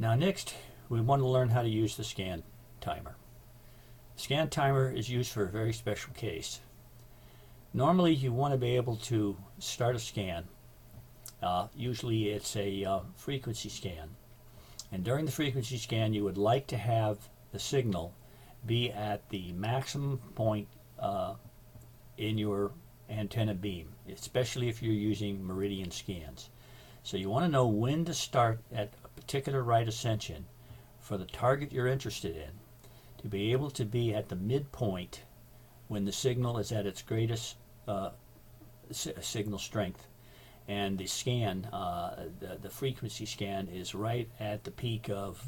Now next, we want to learn how to use the ScanTimer. ScanTimer is used for a very special case. Normally you want to be able to start a scan. Usually it's a frequency scan. And during the frequency scan you would like to have the signal be at the maximum point in your antenna beam, especially if you're using meridian scans. So you want to know when to start at a particular right ascension for the target you're interested in, to be able to be at the midpoint when the signal is at its greatest signal strength, and the scan, the frequency scan, is right at the peak of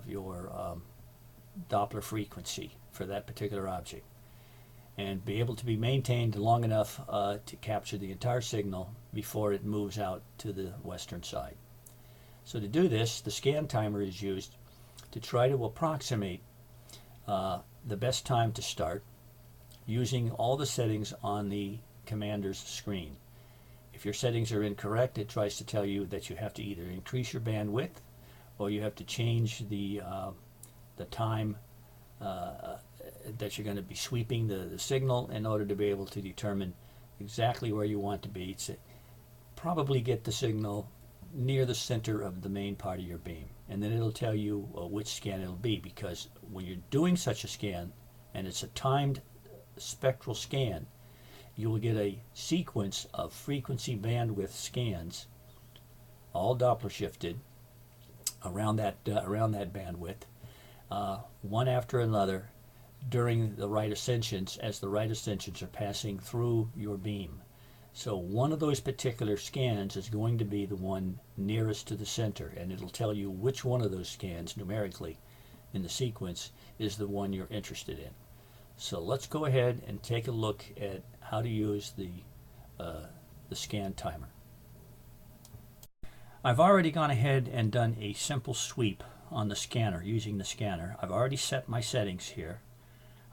your Doppler frequency for that particular object, and be able to be maintained long enough to capture the entire signal before it moves out to the western side. So to do this, the ScanTimer is used to try to approximate the best time to start using all the settings on the commander's screen. If your settings are incorrect, it tries to tell you that you have to either increase your bandwidth or you have to change the time that you're going to be sweeping the signal in order to be able to determine exactly where you want to be. To probably get the signal near the center of the main part of your beam, and then it'll tell you which scan it'll be, because when you're doing such a scan and it's a timed spectral scan, you will get a sequence of frequency bandwidth scans, all Doppler shifted around that bandwidth, one after another during the right ascensions, as the right ascensions are passing through your beam. So one of those particular scans is going to be the one nearest to the center, and it'll tell you which one of those scans numerically in the sequence is the one you're interested in. So let's go ahead and take a look at how to use the ScanTimer. I've already gone ahead and done a simple sweep on the scanner using the scanner. I've already set my settings here.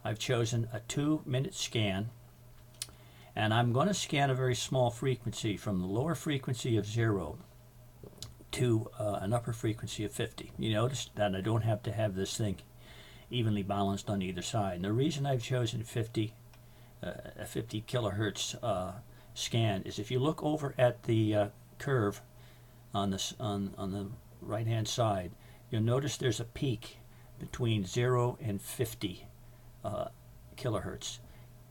I've chosen a 2-minute scan, and I'm going to scan a very small frequency from the lower frequency of 0 to an upper frequency of 50. You notice that I don't have to have this thing evenly balanced on either side. And the reason I've chosen a 50 kilohertz scan is if you look over at the curve on the right hand side, you'll notice there's a peak between 0 and 50 kilohertz.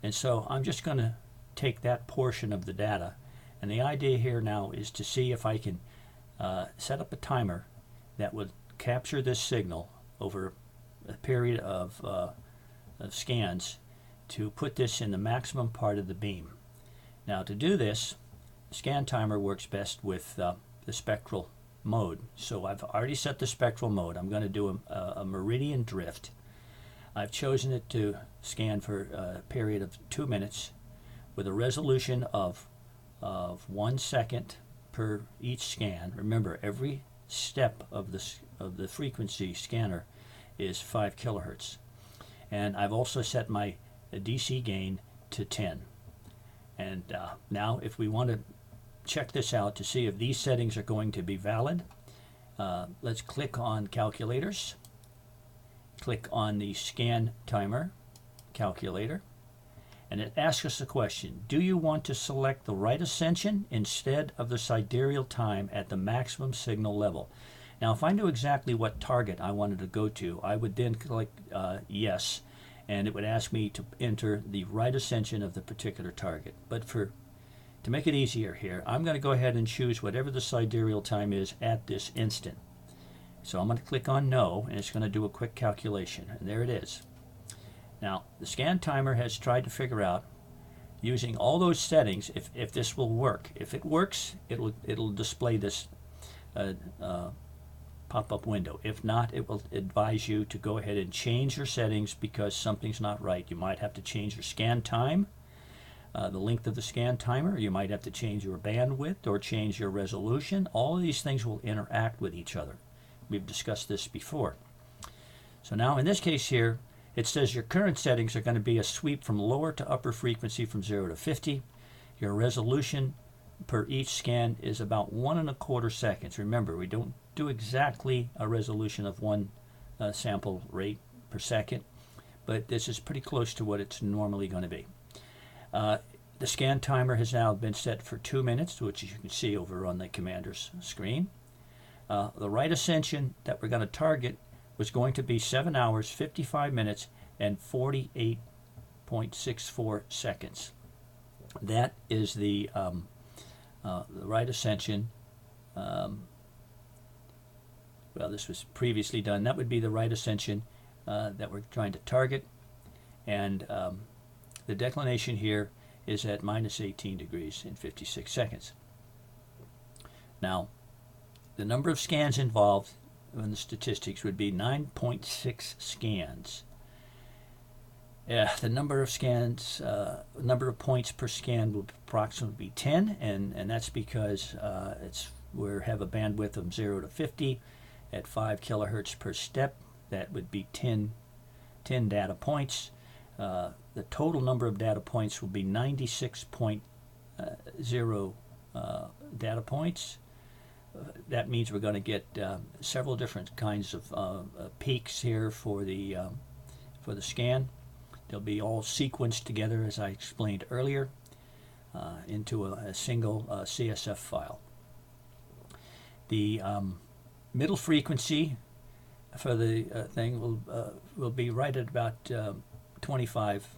And so I'm just going to take that portion of the data, and the idea here now is to see if I can set up a timer that would capture this signal over a period of scans to put this in the maximum part of the beam. Now to do this, ScanTimer works best with the spectral mode. So I've already set the spectral mode. I'm going to do a meridian drift. I've chosen it to scan for a period of 2 minutes with a resolution of 1 second per each scan. Remember, every step of the frequency scanner is 5 kilohertz. And I've also set my DC gain to 10. And now if we want to check this out to see if these settings are going to be valid, let's click on Calculators, click on the ScanTimer calculator, and it asks us a question: do you want to select the right ascension instead of the sidereal time at the maximum signal level? Now if I knew exactly what target I wanted to go to, I would then click yes, and it would ask me to enter the right ascension of the particular target. But to make it easier here, I'm going to go ahead and choose whatever the sidereal time is at this instant. So I'm going to click on no, and it's going to do a quick calculation, and there it is. Now the ScanTimer has tried to figure out, using all those settings, if this will work. If it works, it'll display this pop-up window. If not, it will advise you to go ahead and change your settings because something's not right. You might have to change your scan time, the length of the ScanTimer. You might have to change your bandwidth or change your resolution. All of these things will interact with each other. We've discussed this before. So now in this case here, it says your current settings are going to be a sweep from lower to upper frequency from 0 to 50. Your resolution per each scan is about 1.25 seconds. Remember, we don't do exactly a resolution of 1 sample rate per second, but this is pretty close to what it's normally going to be. The scan timer has now been set for 2 minutes, which you can see over on the commander's screen. The right ascension that we're going to target was going to be 7 hours, 55 minutes, and 48.64 seconds. That is the right ascension. Well, this was previously done. That would be the right ascension that we're trying to target. And the declination here is at minus 18 degrees in 56 seconds. Now, the number of scans involved in the statistics would be 9.6 scans. The number of scans, number of points per scan will approximately be 10, and that's because we have a bandwidth of 0 to 50 at 5 kilohertz per step. That would be 10 data points. The total number of data points will be 96.0 data points. That means we're going to get several different kinds of peaks here for the scan. They'll be all sequenced together, as I explained earlier, into a single CSF file. The middle frequency for the thing will be right at about 25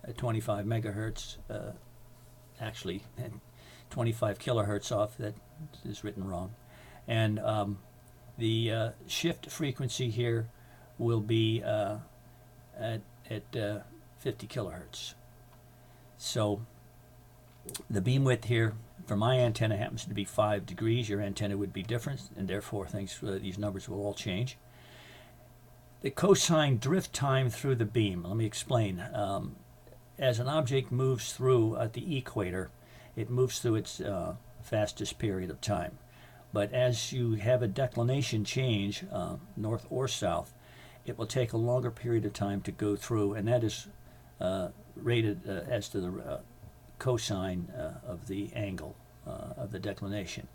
megahertz. Actually, 25 kilohertz off. That is written wrong. And the shift frequency here will be at 50 kilohertz. So the beam width here for my antenna happens to be 5 degrees. Your antenna would be different, and therefore these numbers will all change. The cosine drift time through the beam. Let me explain. As an object moves through at the equator, it moves through its fastest period of time. But as you have a declination change, north or south, it will take a longer period of time to go through, and that is rated as to the cosine of the angle of the declination.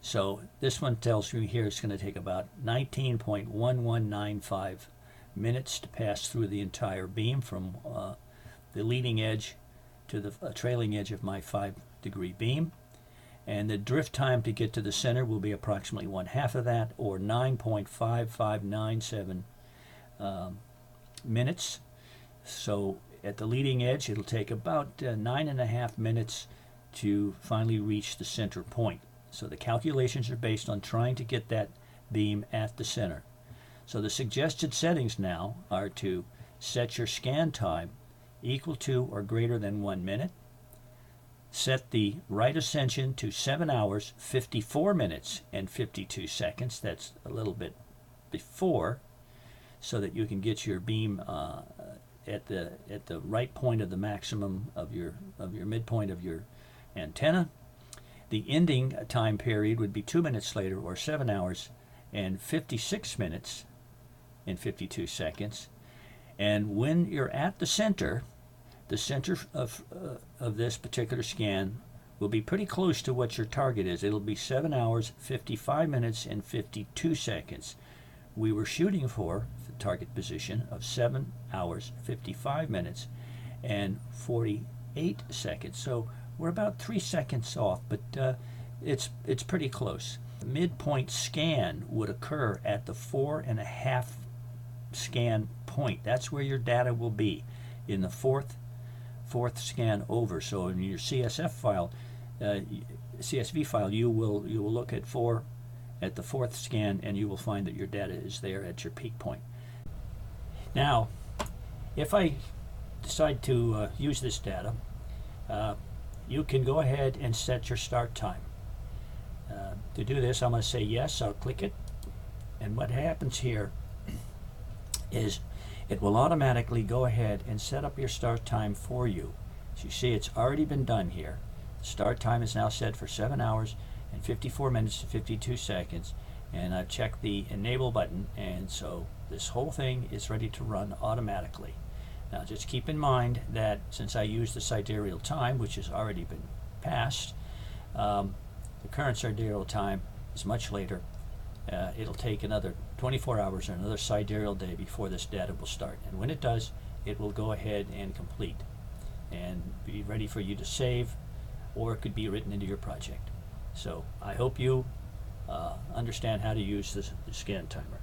So this one tells you here it's going to take about 19.1195 minutes to pass through the entire beam from the leading edge to the trailing edge of my 5-degree beam. And the drift time to get to the center will be approximately 1/2 of that, or 9.5597 minutes. So at the leading edge, it'll take about 9.5 minutes to finally reach the center point. So the calculations are based on trying to get that beam at the center. So the suggested settings now are to set your scan time equal to or greater than 1 minute. Set the right ascension to 7 hours, 54 minutes, and 52 seconds. That's a little bit before, so that you can get your beam at the right point of the maximum of your midpoint of your antenna. The ending time period would be 2 minutes later, or 7 hours and 56 minutes and 52 seconds. And when you're at the center of this particular scan will be pretty close to what your target is. It'll be 7 hours, 55 minutes, and 52 seconds. We were shooting for the target position of 7 hours, 55 minutes, and 48 seconds. So we're about 3 seconds off, but it's pretty close. The midpoint scan would occur at the 4.5 scan point. That's where your data will be, in the fourth scan over. So in your CSV file, you will look at the fourth scan, and you will find that your data is there at your peak point. Now, if I decide to use this data, you can go ahead and set your start time. To do this, I'm going to say yes. I'll click it, and what happens here is it will automatically go ahead and set up your start time for you. As you see, it's already been done here. The start time is now set for 7 hours and 54 minutes and 52 seconds, and I've checked the enable button, and so this whole thing is ready to run automatically. Now just keep in mind that since I used the sidereal time, which has already been passed, The current sidereal time is much later. It'll take another 24 hours or another sidereal day before this data will start. And when it does, it will go ahead and complete and be ready for you to save, or it could be written into your project. So I hope you understand how to use the ScanTimer.